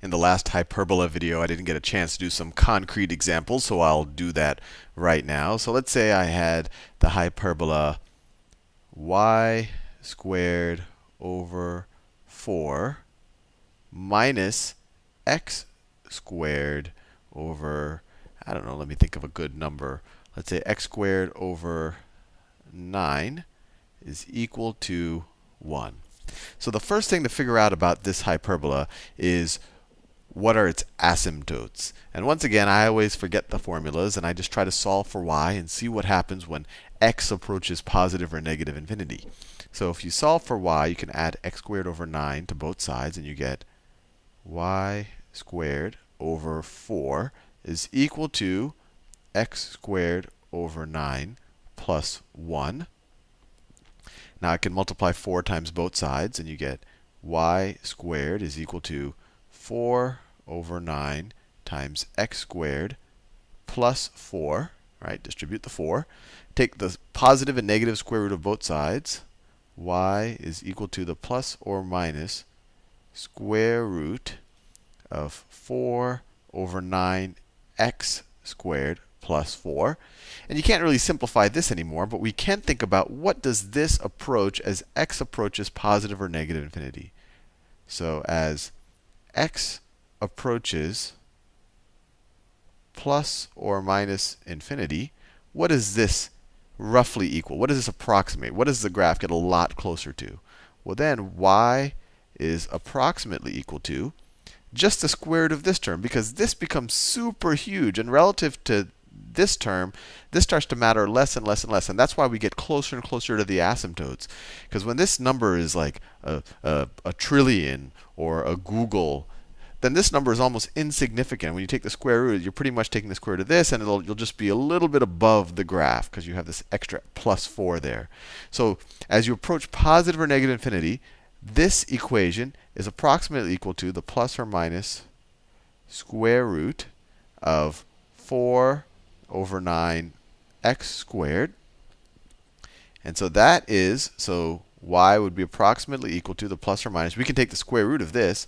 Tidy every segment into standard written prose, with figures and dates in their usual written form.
In the last hyperbola video, I didn't get a chance to do some concrete examples, so I'll do that right now. So let's say I had the hyperbola y squared over 4 minus x squared over, I don't know, let me think of a good number. Let's say x squared over 9 is equal to 1. So the first thing to figure out about this hyperbola is what are its asymptotes. And once again, I always forget the formulas, and I just try to solve for y and see what happens when x approaches positive or negative infinity. So if you solve for y, you can add x squared over 9 to both sides, and you get y squared over 4 is equal to x squared over 9 plus 1. Now I can multiply 4 times both sides, and you get y squared is equal to 4 over 9 times x squared plus 4. Right? Distribute the 4. Take the positive and negative square root of both sides. Y is equal to the plus or minus square root of 4 over 9x squared plus 4. And you can't really simplify this anymore, but we can think about what does this approach as x approaches positive or negative infinity. So as x approaches plus or minus infinity, what does this roughly equal? What does this approximate? What does the graph get a lot closer to? Well, then y is approximately equal to just the square root of this term, because this becomes super huge. And relative to this term, this starts to matter less and less and less. And that's why we get closer and closer to the asymptotes. Because when this number is like a trillion or a Google, then this number is almost insignificant. When you take the square root, you're pretty much taking the square root of this, and you'll just be a little bit above the graph because you have this extra plus 4 there. So as you approach positive or negative infinity, this equation is approximately equal to the plus or minus square root of 4 over 9 x squared. And so that is, so y would be approximately equal to the plus or minus. We can take the square root of this.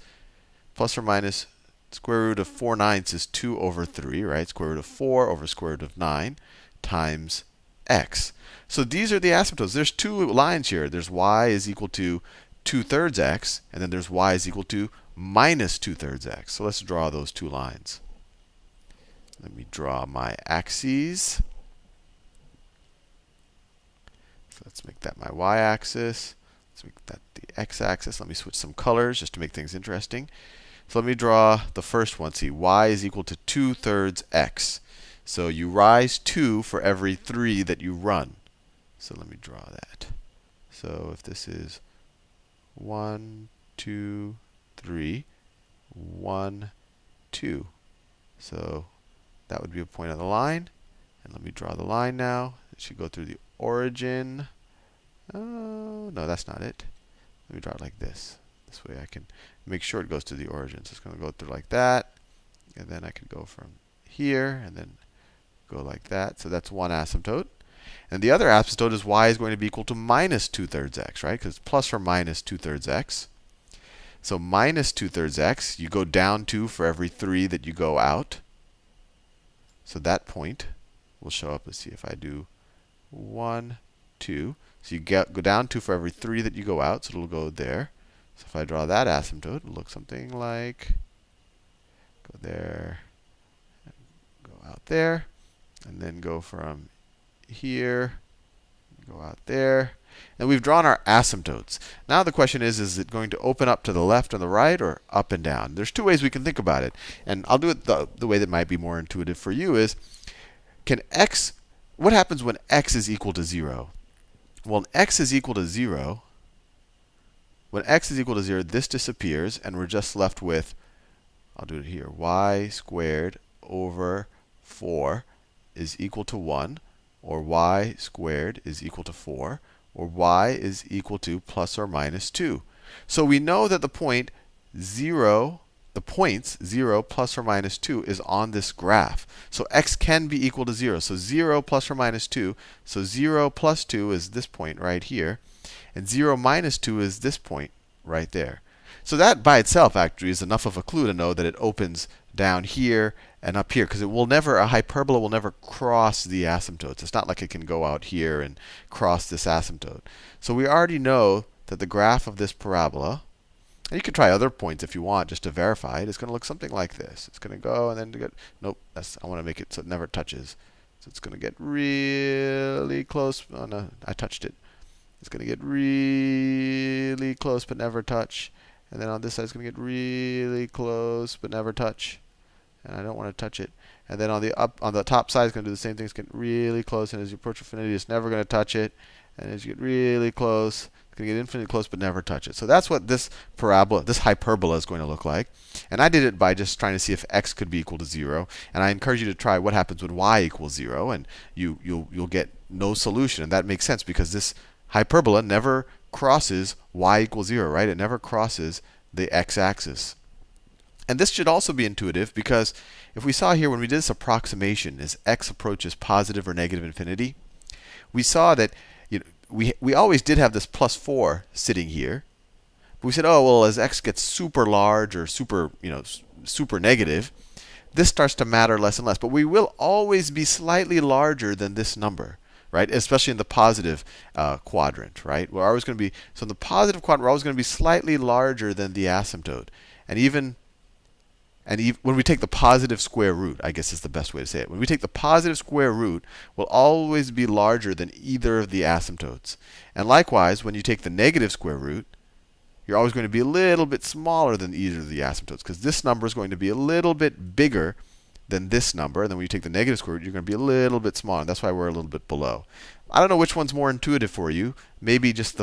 Plus or minus square root of 4/9 is 2 over 3, right? Square root of 4 over square root of 9 times x. So these are the asymptotes. There's two lines here. There's y is equal to 2/3 x, and then there's y is equal to minus 2/3 x. So let's draw those two lines. Let me draw my axes. So let's make that my y-axis. Let's make that the x-axis. Let me switch some colors just to make things interesting. So let me draw the first one. See, y is equal to 2/3 x. So you rise 2 for every 3 that you run. So let me draw that. So if this is 1, 2, 3, 1, 2. So that would be a point on the line. And let me draw the line now. It should go through the origin. Oh, no, that's not it. Let me draw it like this. This way I can make sure it goes to the origin. So it's going to go through like that. And then I can go from here and then go like that. So that's one asymptote. And the other asymptote is y is going to be equal to minus 2/3 x, right? Because it's plus or minus 2/3 x. So minus 2/3 x, you go down 2 for every 3 that you go out. So that point will show up. Let's see if I do 1, 2. So you go down 2 for every 3 that you go out. So it'll go there. So if I draw that asymptote, it'll look something like, go there, go out there, and then go from here, go out there. And we've drawn our asymptotes. Now the question is it going to open up to the left and the right, or up and down? There's two ways we can think about it. And I'll do it the way that might be more intuitive for you is, what happens when x is equal to 0? Well, when x is equal to 0, this disappears, and we're just left with, I'll do it here, y squared over 4 is equal to 1, or y squared is equal to 4, or y is equal to plus or minus 2. So we know that the point 0, the points 0 plus or minus 2 is on this graph. So x can be equal to 0. So 0 plus or minus 2. So 0 plus 2 is this point right here. And 0 minus 2 is this point right there. So that by itself actually is enough of a clue to know that it opens down here and up here, because a hyperbola will never cross the asymptotes. It's not like it can go out here and cross this asymptote. So we already know that the graph of this parabola, and you could try other points if you want just to verify it, it's going to look something like this. It's going to go and then to get, nope, I want to make it so it never touches. So it's going to get really close. Oh no, I touched it. It's going to get really close but never touch. And then on this side, it's going to get really close but never touch. And I don't want to touch it. And then on the top side, it's going to do the same thing. It's getting really close, and as you approach infinity, it's never going to touch it. And as you get really close, it's going to get infinitely close but never touch it. So that's what this hyperbola is going to look like. And I did it by just trying to see if x could be equal to 0. And I encourage you to try what happens when y equals 0, and you'll get no solution. And that makes sense because this hyperbola never crosses y equals 0, right? It never crosses the x-axis. And this should also be intuitive, because if we saw here when we did this approximation as x approaches positive or negative infinity, we saw that we always did have this plus 4 sitting here. But we said, oh, well, as x gets super large or super negative, this starts to matter less and less. But we will always be slightly larger than this number, right? Especially in the positive quadrant, right? We're always going to be, so in the positive quadrant, we're always going to be slightly larger than the asymptote. And when we take the positive square root, I guess is the best way to say it. When we take the positive square root, we'll always be larger than either of the asymptotes. And likewise, when you take the negative square root, you're always going to be a little bit smaller than either of the asymptotes, because this number is going to be a little bit bigger than this number. And then when you take the negative square root, you're going to be a little bit smaller. And that's why we're a little bit below. I don't know which one's more intuitive for you. Maybe just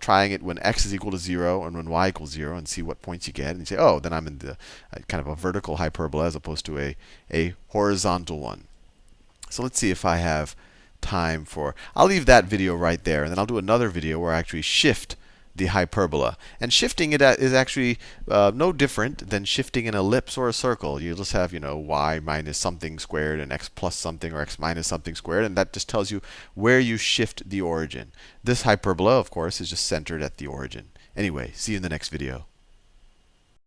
trying it when x is equal to 0 and when y equals 0 and see what points you get. And you say, oh, then I'm in the kind of a vertical hyperbola as opposed to a horizontal one. So let's see if I have time for. I'll leave that video right there, and then I'll do another video where I actually shift the hyperbola. And shifting it is actually no different than shifting an ellipse or a circle. You just have, y minus something squared and x plus something or x minus something squared, and that just tells you where you shift the origin. This hyperbola, of course, is just centered at the origin. Anyway, see you in the next video.